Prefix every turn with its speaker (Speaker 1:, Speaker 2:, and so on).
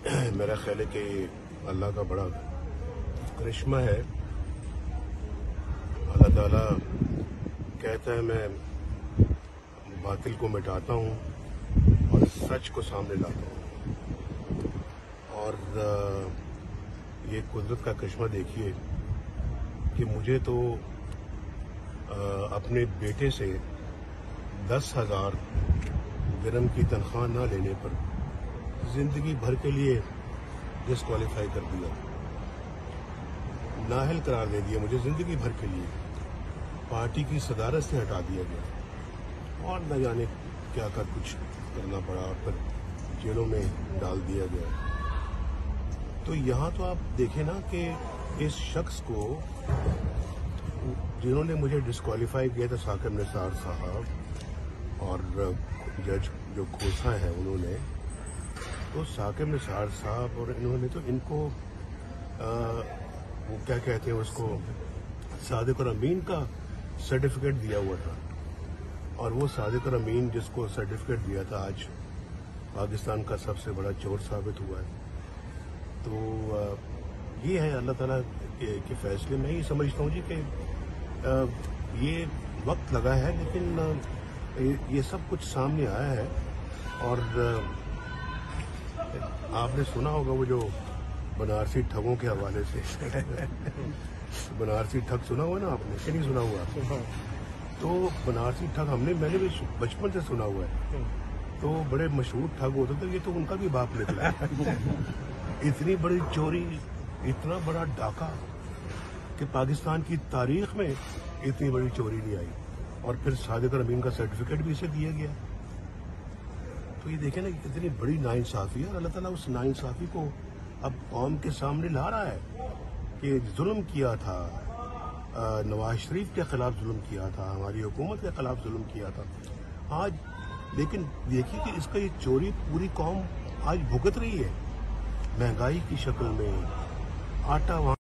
Speaker 1: मेरा ख्याल है कि अल्लाह का बड़ा करिश्मा है। अल्लाह ताला कहता है मैं बातिल को मिटाता हूँ और सच को सामने लाता हूँ। और ये कुदरत का करिश्मा देखिए कि मुझे तो अपने बेटे से 10,000 दिरहम की तनख्वाह न लेने पर जिंदगी भर के लिए डिस्क्वालीफाई कर दिया, नाअहल करार दे दिया मुझे जिंदगी भर के लिए। पार्टी की सदारत से हटा दिया गया और न जाने क्या कर कुछ करना पड़ा और फिर जेलों में डाल दिया गया। तो यहाँ तो आप देखें ना कि इस शख्स को जिन्होंने मुझे डिस्क्वालीफाई किया था, साकिब निसार साहब और जज जो खोसा है उन्होंने, तो साकिब निसार साहब और इन्होंने तो इनको वो क्या कहते हैं उसको, सादिक और अमीन का सर्टिफिकेट दिया हुआ था। और वो सादिक और अमीन जिसको सर्टिफिकेट दिया था आज पाकिस्तान का सबसे बड़ा चोर साबित हुआ है। तो ये है अल्लाह ताला के फैसले। मैं ये समझता हूँ जी कि ये वक्त लगा है, लेकिन ये सब कुछ सामने आया है। और आपने सुना होगा वो जो बनारसी ठगों के हवाले से बनारसी ठग सुना हुआ ना आपने, कि नहीं सुना हुआ? तो बनारसी ठग मैंने भी बचपन से सुना हुआ है। तो बड़े मशहूर ठग होते थे, ये तो उनका भी बाप निकला है। इतनी बड़ी चोरी, इतना बड़ा डाका कि पाकिस्तान की तारीख में इतनी बड़ी चोरी नहीं आई। और फिर सादिक और अमीन का सर्टिफिकेट भी इसे दिया गया। तो ये देखें ना कि कितनी बड़ी नाइंसाफी है। अल्लाह ताला उस नाइंसाफी को अब कौम के सामने ला रहा है कि जुल्म किया था, नवाज शरीफ के खिलाफ जुल्म किया था, हमारी हुकूमत के खिलाफ जुल्म किया था आज। लेकिन देखिए कि इसका ये चोरी पूरी कौम आज भुगत रही है, महंगाई की शक्ल में। आटा वहाँ